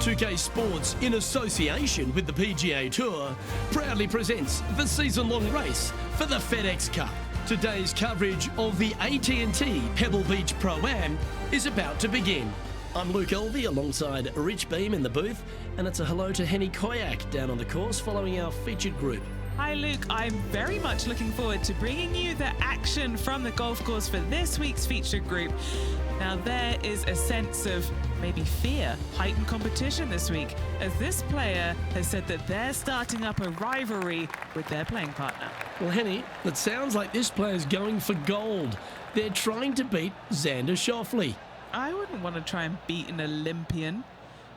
2K Sports, in association with the PGA Tour, proudly presents the season-long race for the FedEx Cup. Today's coverage of the AT&T Pebble Beach Pro-Am is about to begin. I'm Luke Elvey alongside Rich Beam in the booth, and it's a hello to Henny Koyak down on the course following our featured group. Hi Luke, I'm very much looking forward to bringing you the action from the golf course for this week's featured group. Now there is a sense of maybe fear, heightened competition this week, as this player has said that they're starting up a rivalry with their playing partner. Well, Henny, it sounds like this player's going for gold. They're trying to beat Xander Schauffele. I wouldn't want to try and beat an Olympian.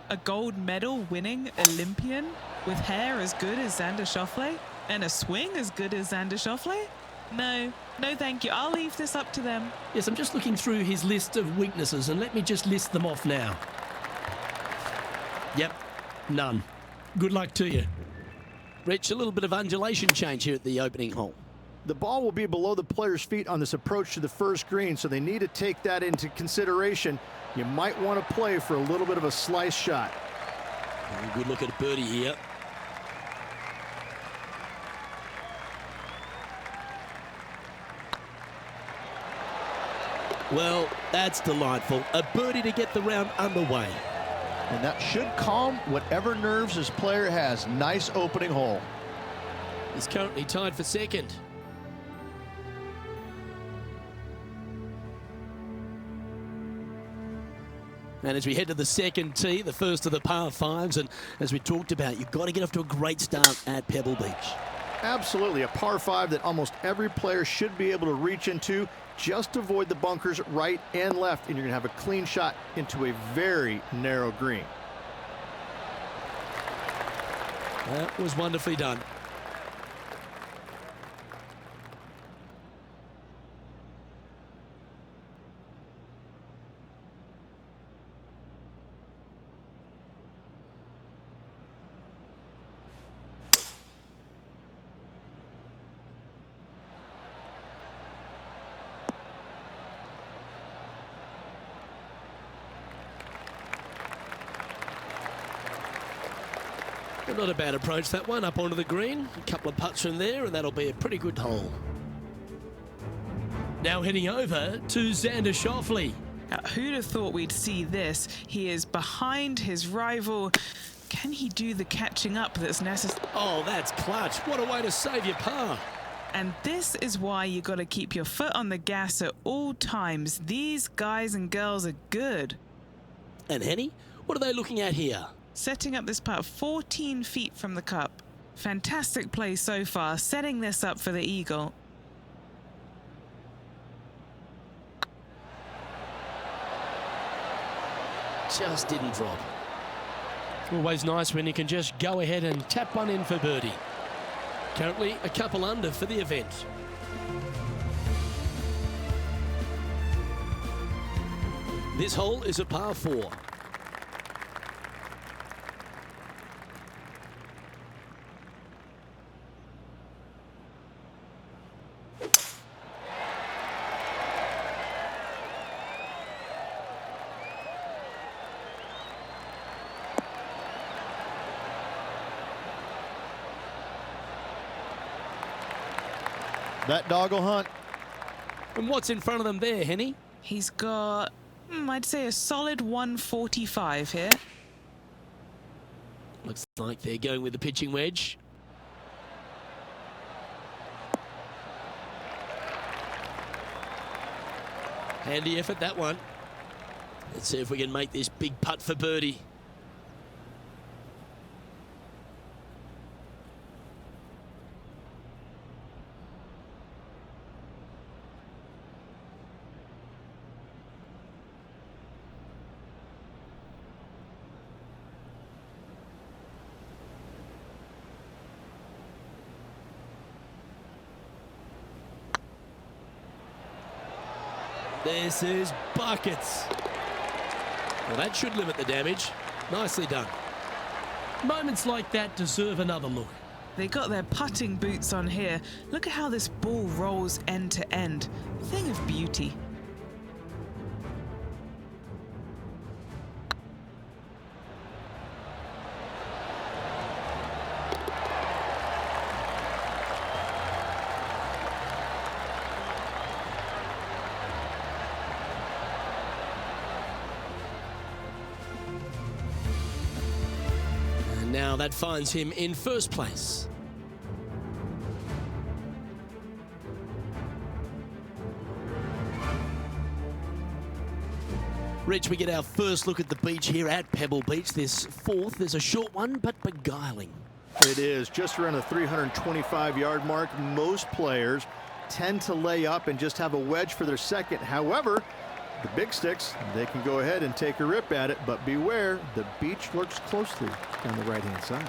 A gold medal winning Olympian with hair as good as Xander Schauffele and a swing as good as Xander Schauffele? No thank you. I'll leave this up to them. Yes, I'm just looking through his list of weaknesses, and let me just list them off now. Yep, none. Good luck to you. Rich, a little bit of undulation change here at the opening hole. The ball will be below the player's feet on this approach to the first green, so they need to take that into consideration. You might want to play for a little bit of a slice shot. Good look at a birdie here. Well, that's delightful. A birdie to get the round underway. And that should calm whatever nerves this player has. Nice opening hole. He's currently tied for second. And as we head to the second tee, the first of the par fives, and as we talked about, you've got to get off to a great start at Pebble Beach. Absolutely, a par five that almost every player should be able to reach into. Just avoid the bunkers right and left, and you're going to have a clean shot into a very narrow green. That was wonderfully done. Not a bad approach, that one, up onto the green. A couple of putts from there, and that'll be a pretty good hole. Now heading over to Xander Schauffele. Now, who'd have thought we'd see this? He is behind his rival. Can he do the catching up that's necessary? Oh, that's clutch. What a way to save your par. And this is why you got to keep your foot on the gas at all times. These guys and girls are good. And Henny, what are they looking at here? Setting up this putt 14 feet from the cup. Fantastic play so far, setting this up for the eagle. Just didn't drop. Always nice when you can just go ahead and tap one in for birdie. Currently a couple under for the event. This hole is a par 4. That dog will hunt. And what's in front of them there, Henny? He's got, I'd say a solid 145 here. Looks like they're going with the pitching wedge. Handy effort, that one. Let's see if we can make this big putt for birdie. This is buckets. Well, that should limit the damage. Nicely done. Moments like that deserve another look. They got their putting boots on here. Look at how this ball rolls end to end. Thing of beauty. Now that finds him in first place. Rich, we get our first look at the beach here at Pebble Beach. This fourth is a short one, but beguiling. It is just around the 325-yard mark. Most players tend to lay up and just have a wedge for their second. However, the big sticks, they can go ahead and take a rip at it, but beware, the beach lurks closely on the right-hand side.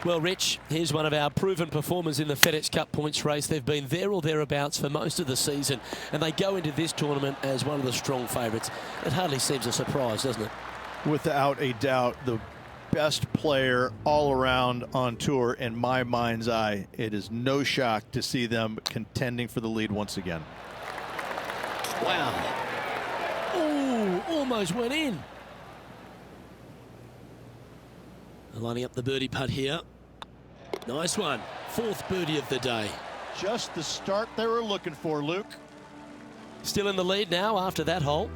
Well, Rich, here's one of our proven performers in the FedEx Cup points race. They've been there or thereabouts for most of the season, and they go into this tournament as one of the strong favourites. It hardly seems a surprise, doesn't it? Without a doubt, the best player all around on tour in my mind's eye. It is no shock to see them contending for the lead once again. Wow. Oh, almost went in. Lining up the birdie putt here. Nice one. Fourth birdie of the day. Just the start they were looking for, Luke. Still in the lead now after that hole.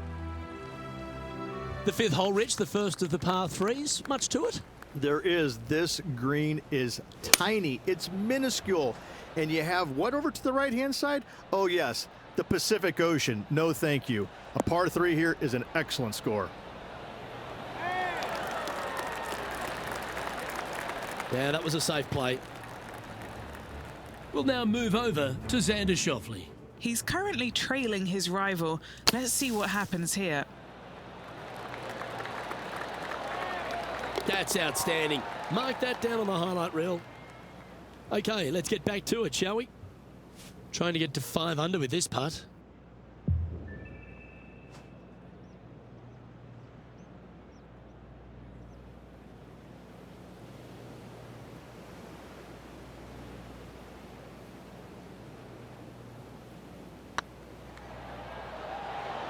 The fifth hole, Rich, the first of the par threes. Much to it? There is. This green is tiny. It's minuscule. And you have what over to the right-hand side? Oh, yes, the Pacific Ocean. No, thank you. A par three here is an excellent score. Yeah, that was a safe play. We'll now move over to Xander Schauffele. He's currently trailing his rival. Let's see what happens here. That's outstanding. Mark that down on the highlight reel. Okay, let's get back to it, shall we? Trying to get to 5 under with this putt.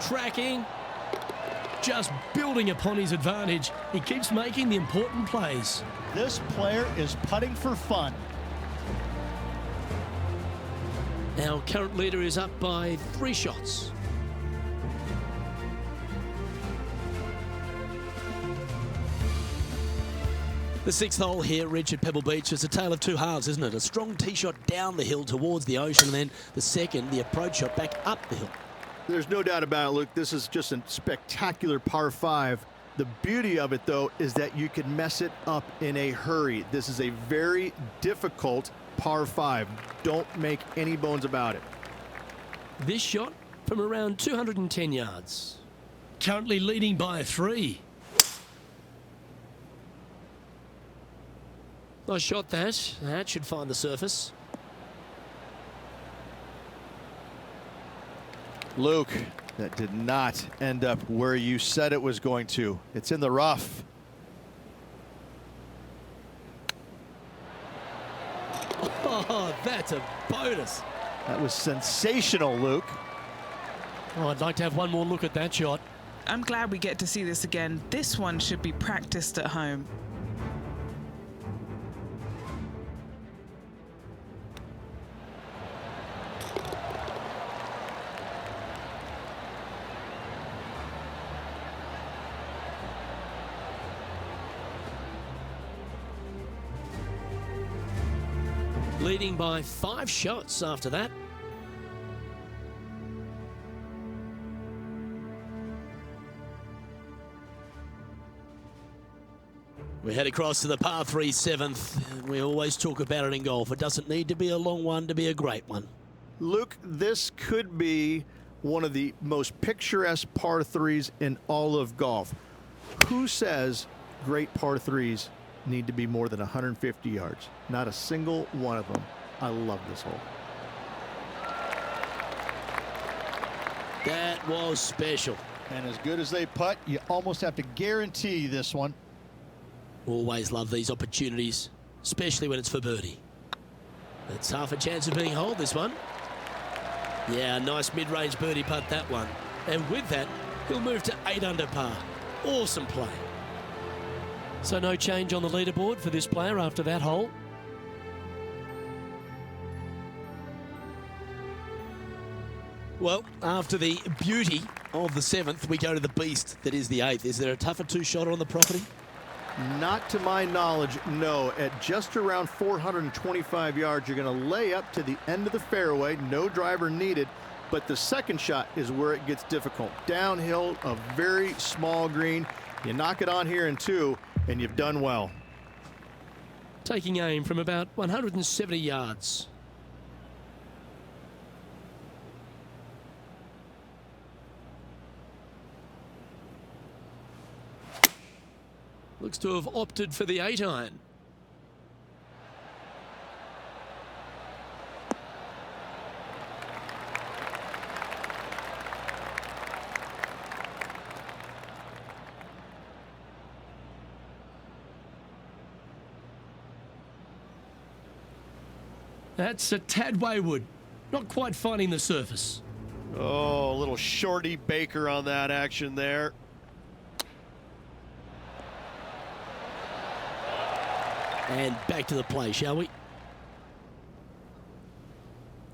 Tracking. Just building upon his advantage, he keeps making the important plays. This player is putting for fun. Our current leader is up by 3 shots. The sixth hole here, Rich, at Pebble Beach, is a tale of two halves, isn't it? A strong tee shot down the hill towards the ocean, and then the second, the approach shot back up the hill. There's no doubt about it, Luke. This is just a spectacular par 5. The beauty of it, though, is that you can mess it up in a hurry. This is a very difficult par 5. Don't make any bones about it. This shot from around 210 yards. Currently leading by 3. Nice shot, that. That should find the surface. Luke, that did not end up where you said it was going to. It's in the rough. Oh, that's a bonus. That was sensational, Luke. Oh, I'd like to have one more look at that shot. I'm glad we get to see this again. This one should be practiced at home. Leading by 5 shots after that. We head across to the par 3 7th. We always talk about it in golf. It doesn't need to be a long one to be a great one. Luke, this could be one of the most picturesque par 3s in all of golf. Who says great par 3s need to be more than 150 yards? Not a single one of them. I love this hole. That was special. And as good as they putt, you almost have to guarantee this one. Always love these opportunities, especially when it's for birdie. It's half a chance of being holed, this one. Yeah, nice mid-range birdie putt, that one. And with that, he'll move to 8 under par. Awesome play. So no change on the leaderboard for this player after that hole. Well, after the beauty of the 7th, we go to the beast that is the 8th. Is there a tougher 2-shotter on the property? Not to my knowledge, no. At just around 425 yards, you're going to lay up to the end of the fairway. No driver needed. But the second shot is where it gets difficult. Downhill, a very small green. You knock it on here in 2, and you've done well. Taking aim from about 170 yards. Looks to have opted for the 8-iron. That's a tad wayward. Not quite finding the surface. Oh, a little shorty Baker on that action there. And back to the play, shall we?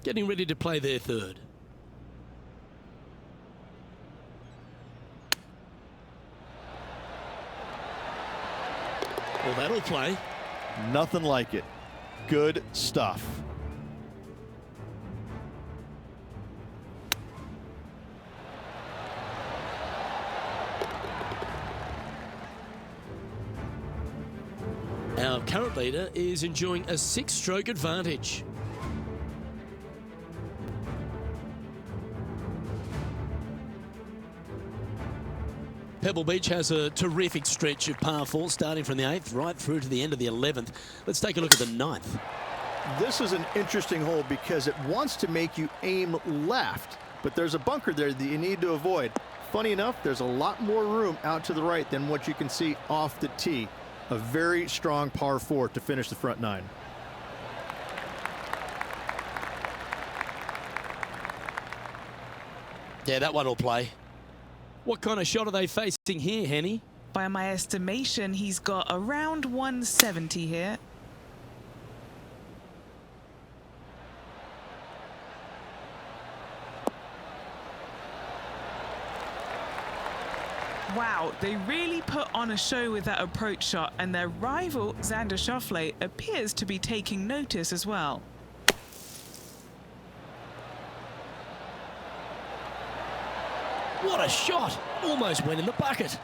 Getting ready to play their third. Well, that'll play. Nothing like it. Good stuff. Our current leader is enjoying a 6-stroke advantage. Pebble Beach has a terrific stretch of par 4 starting from the 8th right through to the end of the 11th. Let's take a look at the 9th. This is an interesting hole because it wants to make you aim left, but there's a bunker there that you need to avoid. Funny enough, there's a lot more room out to the right than what you can see off the tee. A very strong par 4 to finish the front 9. Yeah, that one will play. What kind of shot are they facing here, Henny? By my estimation, he's got around 170 here. Wow, they really put on a show with that approach shot, and their rival, Xander Schauffele, appears to be taking notice as well. What a shot! Almost went in the bucket.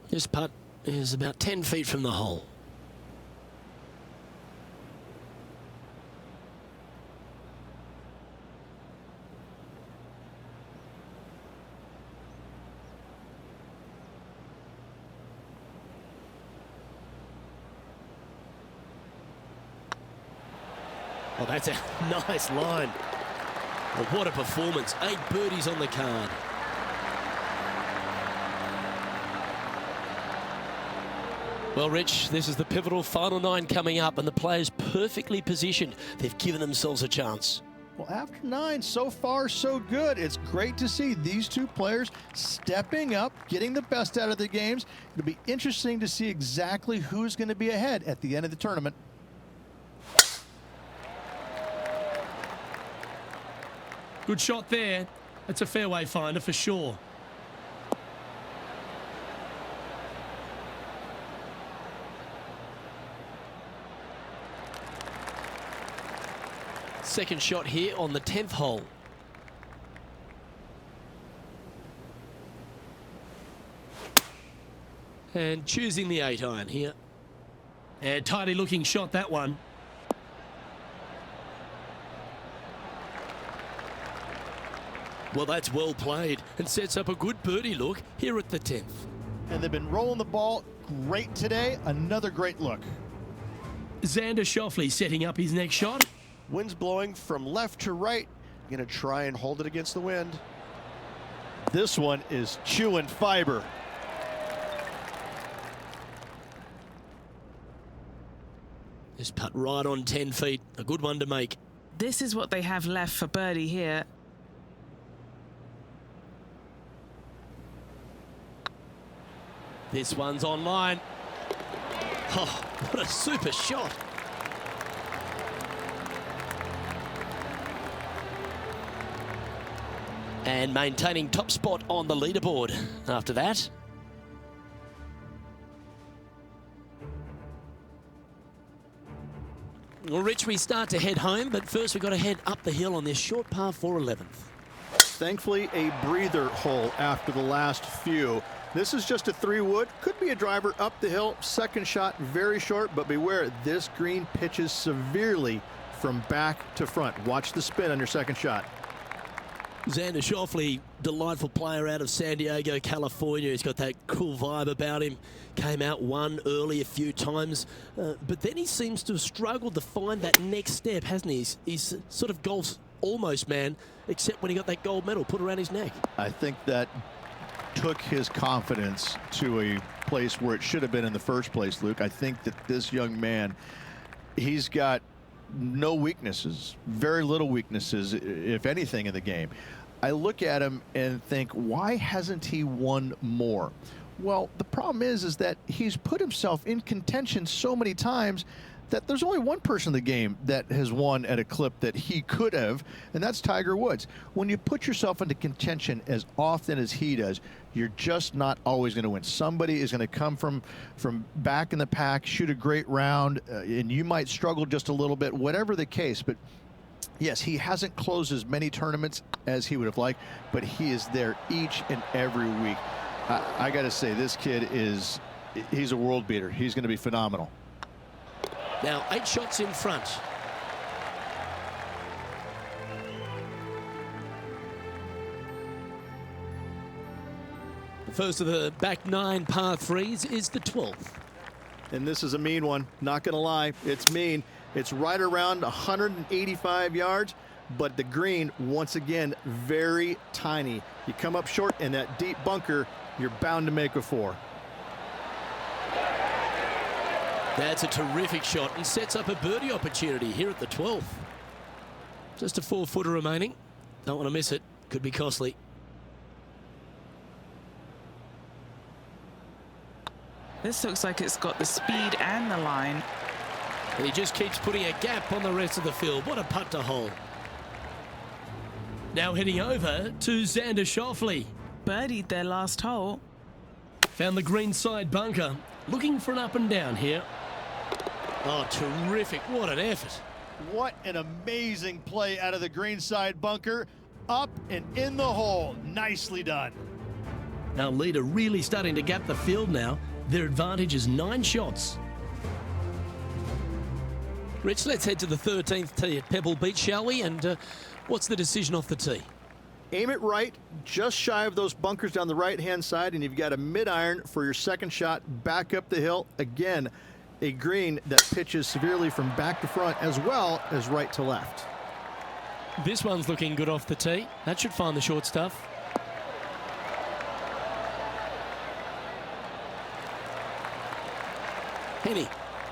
This putt is about 10 feet from the hole. Oh, that's a nice line. Well, what a performance. 8 birdies on the card. Well, Rich, this is the pivotal final 9 coming up, and the players perfectly positioned. They've given themselves a chance. Well, after 9, so far so good. It's great to see these two players stepping up, getting the best out of their games. It'll be interesting to see exactly who's going to be ahead at the end of the tournament. Good shot there. That's a fairway finder for sure. Second shot here on the 10th hole. And choosing the 8-iron here. And tidy looking shot, that one. Well, that's well played and sets up a good birdie look here at the 10th. And they've been rolling the ball great today. Another great look. Xander Schauffele setting up his next shot. Wind's blowing from left to right. Going to try and hold it against the wind. This one is chewing fiber. This putt right on 10 feet. A good one to make. This is what they have left for birdie here. This one's online. Oh, what a super shot. And maintaining top spot on the leaderboard after that. Well, Rich, we start to head home, but first we've got to head up the hill on this short par 4 11th. Thankfully, a breather hole after the last few. This is just a 3-wood. Could be a driver up the hill. Second shot, very short, but beware, this green pitches severely from back to front. Watch the spin on your second shot. Xander Schauffele, delightful player out of San Diego, California. He's got that cool vibe about him. Came out, won early a few times, but then he seems to have struggled to find that next step, hasn't he? He's sort of golf's almost man, except when he got that gold medal put around his neck. I think that took his confidence to a place where it should have been in the first place, Luke. I think that this young man, he's got no weaknesses, very little weaknesses, if anything, in the game. I look at him and think, why hasn't he won more? Well, the problem is that he's put himself in contention so many times that there's only one person in the game that has won at a clip that he could have, and that's Tiger Woods. When you put yourself into contention as often as he does, you're just not always going to win. Somebody is going to come from back in the pack, shoot a great round, and you might struggle just a little bit, whatever the case. But yes, he hasn't closed as many tournaments as he would have liked, but he is there each and every week. I got to say, this kid he's a world beater. He's going to be phenomenal. Now 8 shots in front. The first of the back 9 par 3s is the 12th. And this is a mean one, not going to lie. It's mean. It's right around 185 yards, but the green, once again, very tiny. You come up short in that deep bunker, you're bound to make a 4. That's a terrific shot and sets up a birdie opportunity here at the 12th. Just a 4-footer remaining. Don't want to miss it. Could be costly. This looks like it's got the speed and the line. And he just keeps putting a gap on the rest of the field. What a putt to hole. Now heading over to Xander Schauffele. Birdied their last hole. Found the green side bunker. Looking for an up and down here. Oh, terrific. What an effort. What an amazing play out of the green side bunker. Up and in the hole. Nicely done. Our leader really starting to gap the field now. Their advantage is 9 shots. Rich, let's head to the 13th tee at Pebble Beach, shall we? And what's the decision off the tee? Aim it right, just shy of those bunkers down the right-hand side, and you've got a mid-iron for your second shot back up the hill. Again, a green that pitches severely from back to front as well as right to left. This one's looking good off the tee. That should find the short stuff. Henny,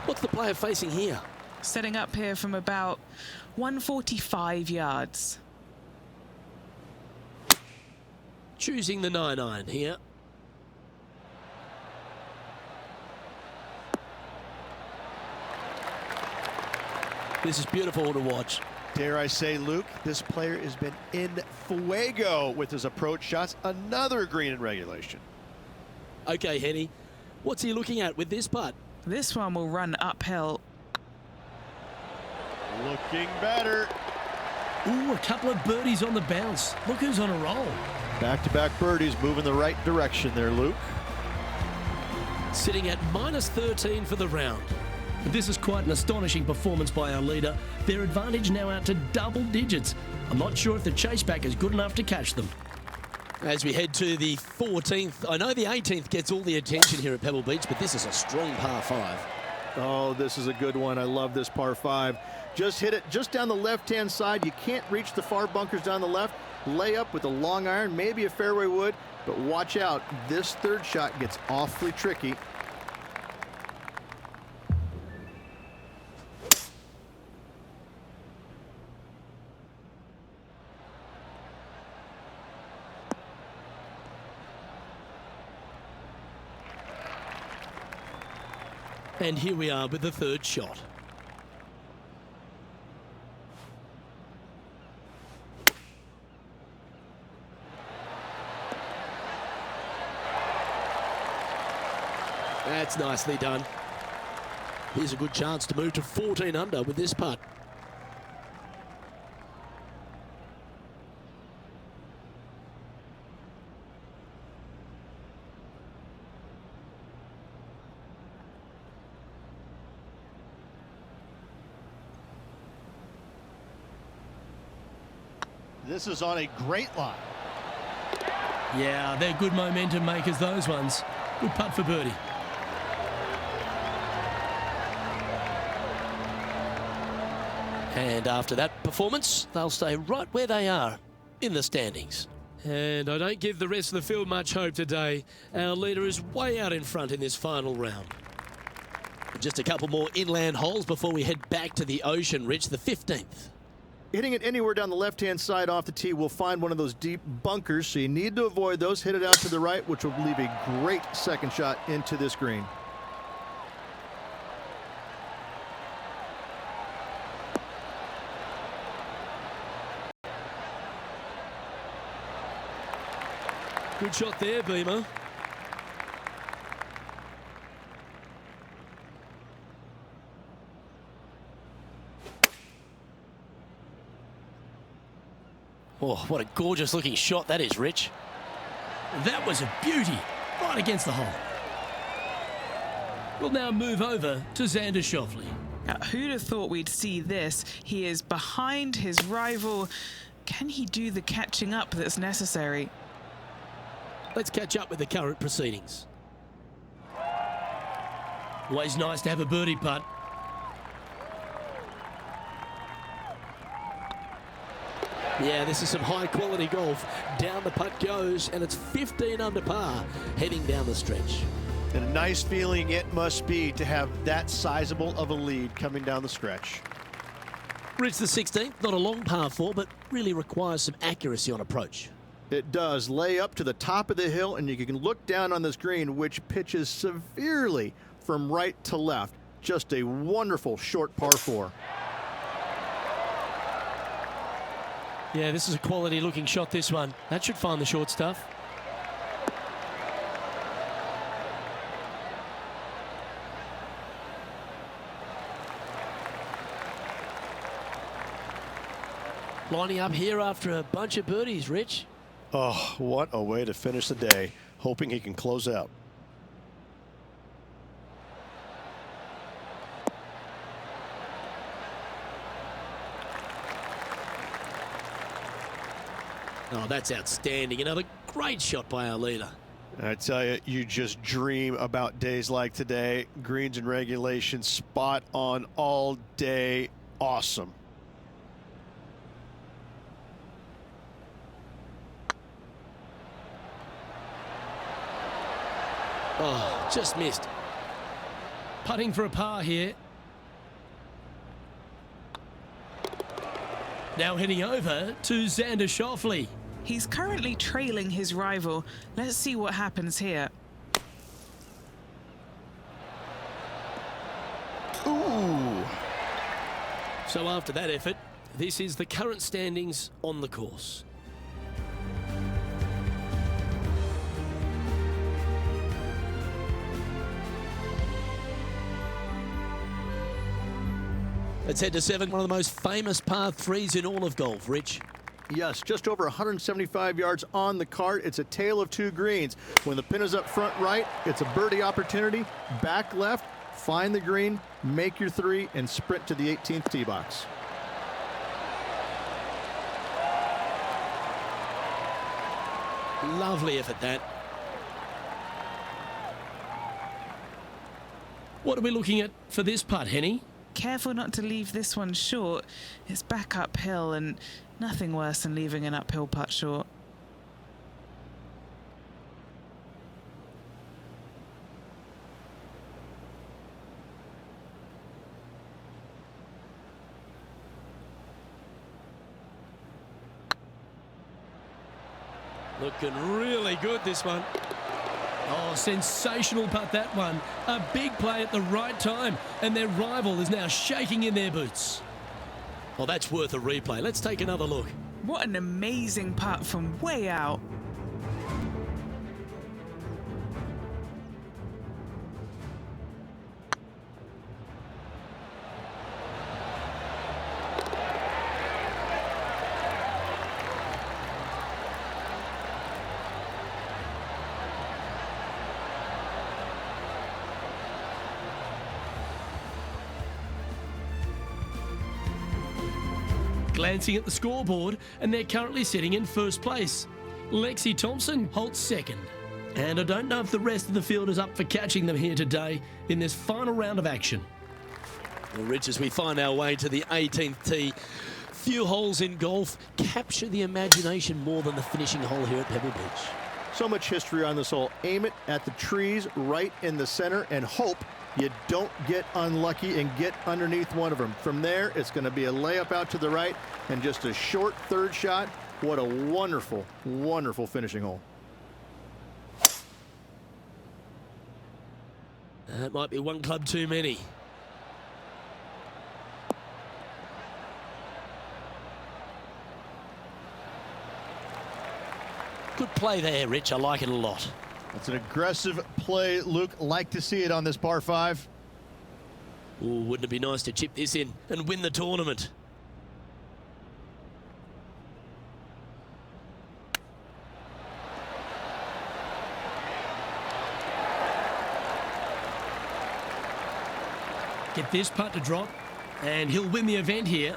what's the player facing here? Setting up here from about 145 yards. Choosing the 9-iron here. This is beautiful to watch. Dare I say, Luke, this player has been in fuego with his approach shots. Another green in regulation. Okay, Henny, what's he looking at with this putt? This one will run uphill. Looking better. Ooh, a couple of birdies on the bounce. Look who's on a roll. Back-to-back birdies, moving the right direction there, Luke. Sitting at -13 for the round. But this is quite an astonishing performance by our leader. Their advantage now out to double digits. I'm not sure if the chase back is good enough to catch them. As we head to the 14th, I know the 18th gets all the attention here at Pebble Beach, but this is a strong par 5. Oh, this is a good one. I love this par 5. Just hit it just down the left-hand side. You can't reach the far bunkers down the left. Lay up with a long iron, maybe a fairway wood, but watch out. This third shot gets awfully tricky. And here we are with the third shot. That's nicely done. Here's a good chance to move to 14 under with this putt. This is on a great line. Yeah, they're good momentum makers, those ones. Good putt for birdie. And after that performance, they'll stay right where they are in the standings. And I don't give the rest of the field much hope today. Our leader is way out in front in this final round. Just a couple more inland holes before we head back to the ocean, Rich, the 15th. Hitting it anywhere down the left-hand side off the tee will find one of those deep bunkers, so you need to avoid those. Hit it out to the right, which will leave a great second shot into this green. Good shot there, Beamer. Oh, what a gorgeous looking shot that is, Rich. That was a beauty, right against the hole. We'll now move over to Xander Schauffele. Now, who'd have thought we'd see this? He is behind his rival. Can he do the catching up that's necessary? Let's catch up with the current proceedings. Always nice to have a birdie putt. Yeah, this is some high quality golf. Down the putt goes, and it's 15 under par heading down the stretch. And a nice feeling it must be to have that sizable of a lead coming down the stretch. Rich, the 16th, not a long par 4, but really requires some accuracy on approach. It does. Lay up to the top of the hill, and you can look down on this green, which pitches severely from right to left. Just a wonderful short par 4. Yeah, this is a quality looking shot, this one. That should find the short stuff. Lining up here after a bunch of birdies, Rich. Oh, what a way to finish the day. Hoping he can close out. Oh, that's outstanding. Another great shot by our leader. I tell you, you just dream about days like today. Greens and regulation, spot on all day. Awesome. Oh, just missed. Putting for a par here. Now heading over to Xander Schauffele. He's currently trailing his rival. Let's see what happens here. Ooh. So after that effort, this is the current standings on the course. Let's head to 7, one of the most famous par 3s in all of golf, Rich. Yes, just over 175 yards on the cart. It's a tale of two greens. When the pin is up front right, it's a birdie opportunity. Back left, find the green, make your 3, and sprint to the 18th tee box. Lovely effort, that. What are we looking at for this putt, Henny? Careful not to leave this one short. It's back uphill, and nothing worse than leaving an uphill putt short. Looking really good, this one. Oh, sensational putt, that one. A big play at the right time, and their rival is now shaking in their boots. Well, that's worth a replay. Let's take another look. What an amazing putt from way out. Glancing at the scoreboard, and they're currently sitting in first place. Lexi Thompson holds second. And I don't know if the rest of the field is up for catching them here today in this final round of action. Well, Rich, as we find our way to the 18th tee, few holes in golf capture the imagination more than the finishing hole here at Pebble Beach. So much history on this hole. Aim it at the trees right in the center and hope you don't get unlucky and get underneath one of them. From there, it's going to be a layup out to the right and just a short third shot. What a wonderful, wonderful finishing hole. That might be one club too many. Good play there, Rich. I like it a lot. That's an aggressive play, Luke. Like to see it on this par 5. Ooh, wouldn't it be nice to chip this in and win the tournament? Get this putt to drop, and he'll win the event here.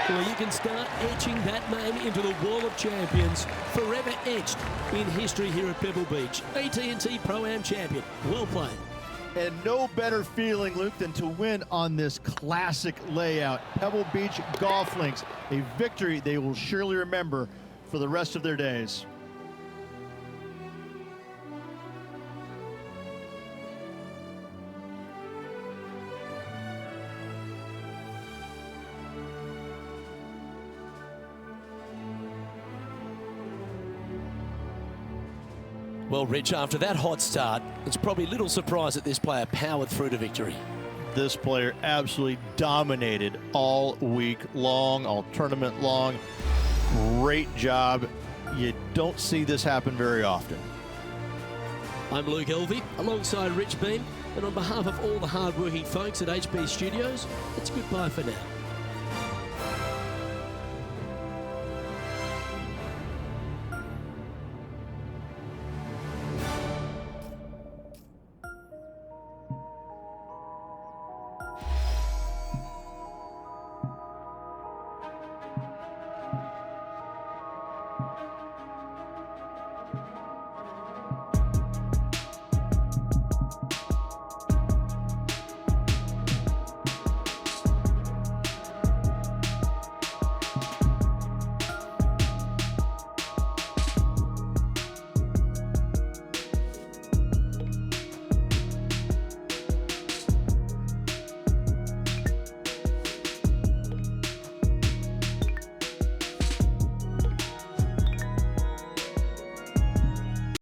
Well, you can start etching that name into the wall of champions, forever etched in history here at Pebble Beach. AT&T Pro-Am champion. Well played. And no better feeling, Luke, than to win on this classic layout. Pebble Beach Golf Links, a victory they will surely remember for the rest of their days. Well, Rich, after that hot start, it's probably little surprise that this player powered through to victory. This player absolutely dominated all week long, all tournament long. Great job. You don't see this happen very often. I'm Luke Elvey, alongside Rich Beam, and on behalf of all the hard-working folks at HB Studios, it's goodbye for now.